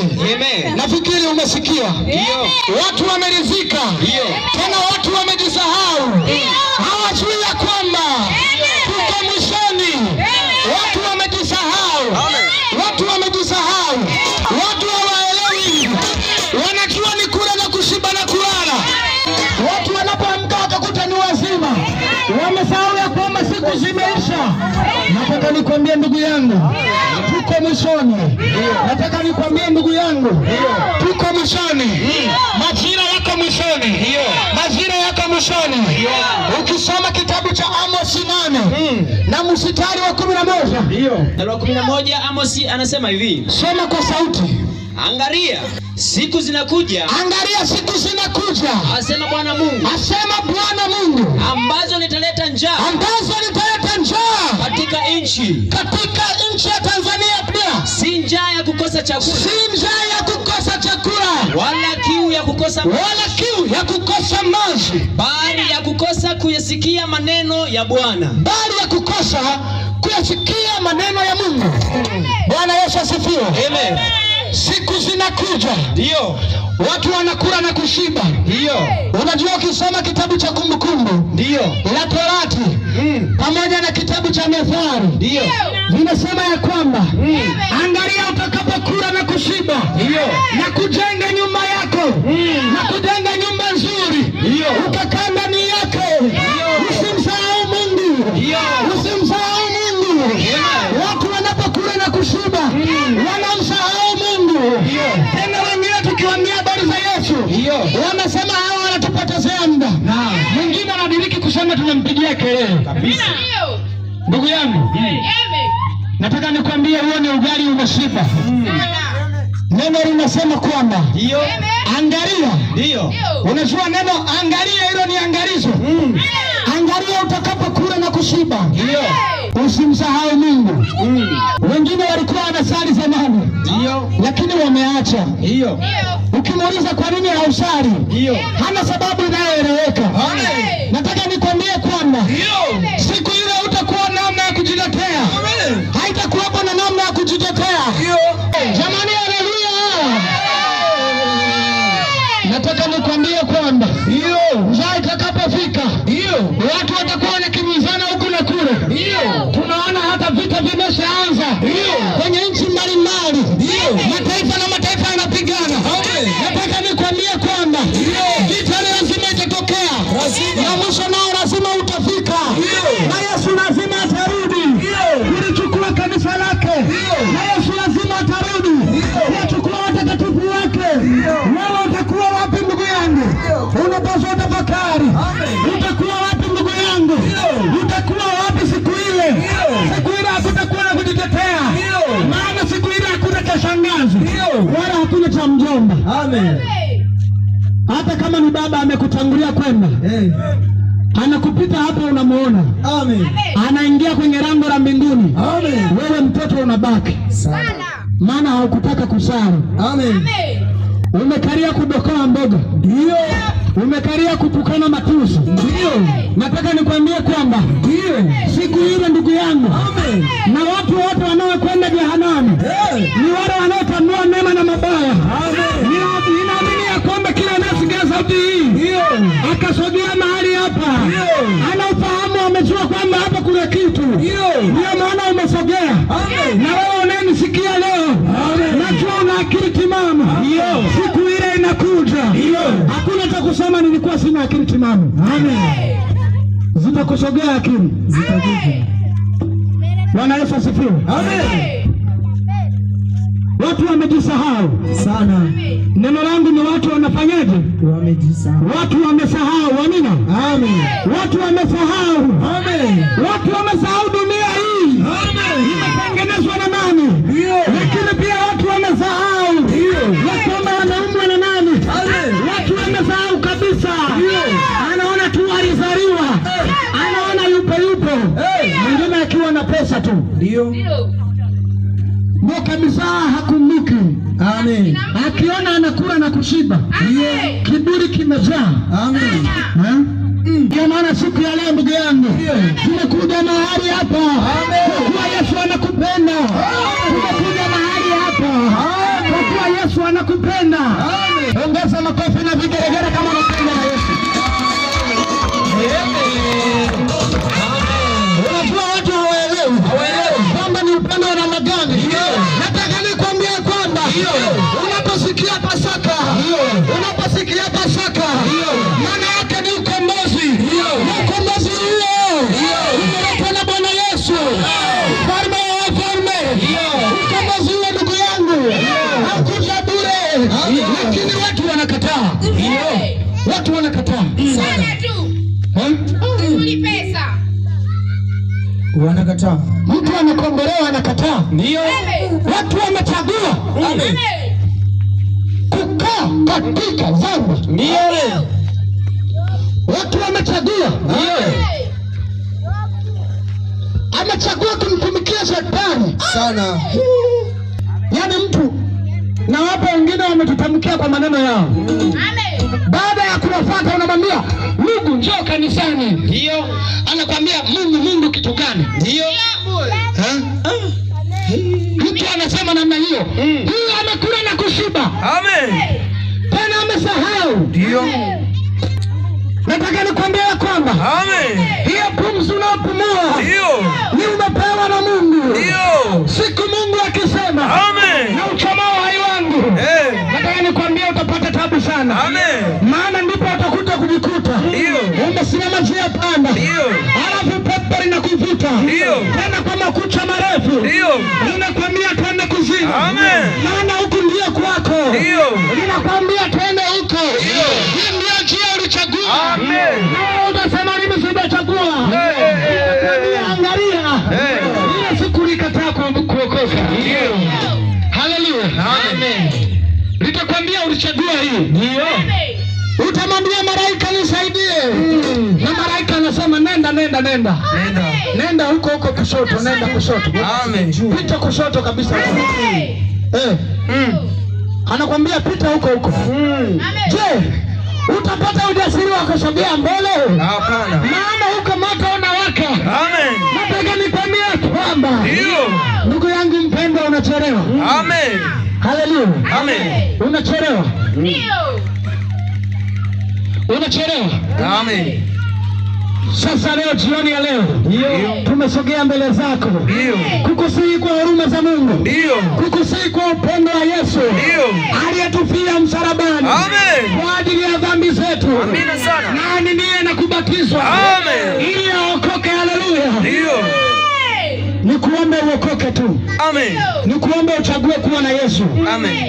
kweli? Amen. Nafikiri umesikia. Ndio. Watu wameridhika. Ndio. Tena watu wamejisahau. Hawajui ya kwamba tuko mwishoni. Watu wamejisahau. Watu wamejisahau. Watu hawaelewi. Wanajua ni kula na kushiba na kulala. Watu wanapoamka wakakuta ni wazima. Wamesahau ya kwamba siku zimeisha. Nataka nikwambie ndugu yangu, tuko mwishoni. Nataka nikwambie ndugu yangu, tuko mwishoni. Majira yako mwishoni. Majira yako mwishoni. Ukisoma kitabu cha Amos 8 na mstari wa 11. Mstari wa 11 Amos anasema hivi. Soma kwa sauti. Angalia, siku zinakuja. Angalia, siku zinakuja. Asema Bwana Mungu. Asema Bwana Mungu. Ambazo nitaleta njaa. Ambazo nitaleta njaa. Katika nchi. Katika nchi ya Tanzania pia. Si njaa ya kukosa chakula. Si njaa ya kukosa chakula. Wala kiu ya kukosa maji. Wala kiu ya kukosa maji. Bali ya kukosa kuyasikia maneno ya Bwana. Bali ya kukosa kuyasikia maneno ya Mungu. Bwana Yesu asifiwe. Amen. Siku zinakuja. Ndio. Watu wanakula na kushiba. Ndio. Unajua ukisoma kitabu cha Kumbukumbu ndio la Torati pamoja na kitabu cha Methali ndio vinasema ya kwamba angalia utakapokula na kushiba na kujenga nyumba yako na kujenga nyumba nzuri ukakaa ndani yake, usimsahau Mungu. Usimsahau Mungu. Watu wanapokula na kushiba wanamsahau Mungu. Tena wengine tukiwaambia habari za Yesu wanasema hao wanatupotezea muda. Mwingine anadiriki kusema tunampigia kelele kabisa. Ndugu yangu, nataka nikwambie huo ni ugali umeshiba. Neno linasema kwamba angalia. Ndio. Unajua neno angalia hilo ni angalizo. Angalia utakapokula na kushiba. Ndio. Usimsahau Mungu. Wengine walikuwa wanasali zamani. Ndio. Lakini wameacha. Ndio. Ukimuuliza kwa nini hausali? Ndio. Hana sababu inayoeleweka. Nataka nikwambie kwamba siku ile utakuwa namna ya kujitetea. Haitakuwepo na namna ya kujitetea. Jamani, haleluya. Nataka nikwambie kwamba njaa itakapofika watu watakuwa wanakimbizana huku na kule. Tunaona hata vita vimeshaanza kwenye nchi mbalimbali. Mataifa na mataifa yanapigana. Nataka nikwambie kwamba vita lazima itatokea na mwisho nao lazima utafika, na Yesu lazima atarudi kulichukua kanisa lake, na Yesu lazima atarudi kuchukua watakatifu wake. Wewe utakuwa wapi ndugu yangu? Unapaswa tafakari. Utakuwa wapi ndugu yangu? Utakuwa wapi siku ile? Siku ile hakutakuwa na kujitetea, maana siku ile hakuna cha shangazi wala hakuna cha mjomba. Hata kama ni baba amekutangulia kwenda, anakupita hapo unamuona. Anaingia kwenye lango la mbinguni. Wewe mtoto unabaki maana haukutaka kusali. Umekaria kudokoa mboga. Ndio. Umekaria kutukana matusi. Ndio. Nataka nikwambie kwamba siku ile ndugu yangu, na watu wote wanaokwenda jehanamu ni wale wanaotambua mema na mabaya. Ninaamini ya kwamba kila anayesikia sauti hii akasogea mahali hapa anaufahamu, amejua kwamba hapa kuna kitu. Ndio maana umesogea. Na wewe unanisikia leo, najua una akili timamu. Siku ile inakuja. Hakuna cha kusema nilikuwa sina akili timamu. Zitakusogea akili. Zitakuja. Bwana Yesu asifiwe. Watu wamejisahau sana. Neno langu ni watu wanafanyaje? Wamejisahau. Watu wamesahau. Amina. Watu wamesahau. Watu wamesahau dunia hii imetengenezwa na nani? Lakini pia watu wamesahau ya kwamba wanaumbwa na nani? Watu wamesahau kabisa. Anaona tu alizaliwa, anaona yupo mwingine akiwa na pesa tu. Ndio kabisa, hakumbuki. Akiona anakula na kushiba, kiburi kimejaa. Ndio maana siku ya leo ndugu yangu tumekuja mahali hapa kwa kuwa Yesu anakupenda. Tumekuja mahali hapa kwa kuwa Yesu wanakupenda. Ongeza makofi na vigelegele kama unapenda na Yesu. Unajua watu hawaelewi kwamba ni upendo wa namna gani. Nataka nikwambie kwamba unaposikia Pasaka, maana yake ni ukombozi. Ukombozi huo umeletwa na Bwana Yesu, mfalme wa wafalme. Ukombozi huo ndugu yangu hakuja bure, lakini watu wanakataa. Watu wanakataa sana tu. Ni pesa. Wanakataa. Mtu anakombolewa anakataa. Ndio. Watu wamechagua kukaa katika dhambi. Ndio. Watu wamechagua. Amechagua kumtumikia shetani Sana. Yaani mtu na wapo wengine wametutamkia kwa maneno yao. Baada ya kuwafuata unamwambia Mungu njoo kanisani. Ndio. Anakuambia Mungu kitu gani? Ndio. Mtu anasema namna hiyo. Huyu amekula na kushiba. Amen. Tena amesahau. Ndio. Nataka nikwambie kwamba Amen. hiyo pumzi unaopumua Ndio. ni umepewa na Mungu. Ndio. Siku Mungu akisema Amen. na uchomoa uhai wangu, nataka nikwambie utapata tabu sana. Amen. Maana ndipo utakuta kujikuta umesimama juu ya panda, alafu pepo linakuvuta tena kwa makucha marefu, linakwambia twende kuzimu. Maana huku ndio kwako, linakwambia twende huko. Hii ndio njia ulichagua. Na utasema mimi sijachagua. Angalia ile siku likataa kuokoka. Haleluya. Amen. Nitakwambia ulichagua hii. Ndio. Utamwambia malaika nisaidie. Na malaika anasema nenda huko kushoto, nenda kushoto. Amen. Pita kushoto kabisa. Anakwambia pita huko. Je, utapata ujasiri wa kusogea mbele? Hapana. Maana huko moto unawaka. Amen. Nataka nikwambie kwamba ndugu yangu mpendwa, unachelewa. Amen. Haleluya. Amen. Unachelewa. Ndio. Unachelewa. Amen. Sasa leo, jioni ya leo, tumesogea mbele zako kukusihi kwa huruma za Mungu, kukusihi kwa upendo wa Yesu aliyetufia msalabani kwa ajili ya dhambi zetu. Amina sana. Nani ndiye na kubatizwa ili aokoke. Haleluya. Nikuombe uokoke tu. Amen. Nikuombe uchague kuwa na Yesu. Amen.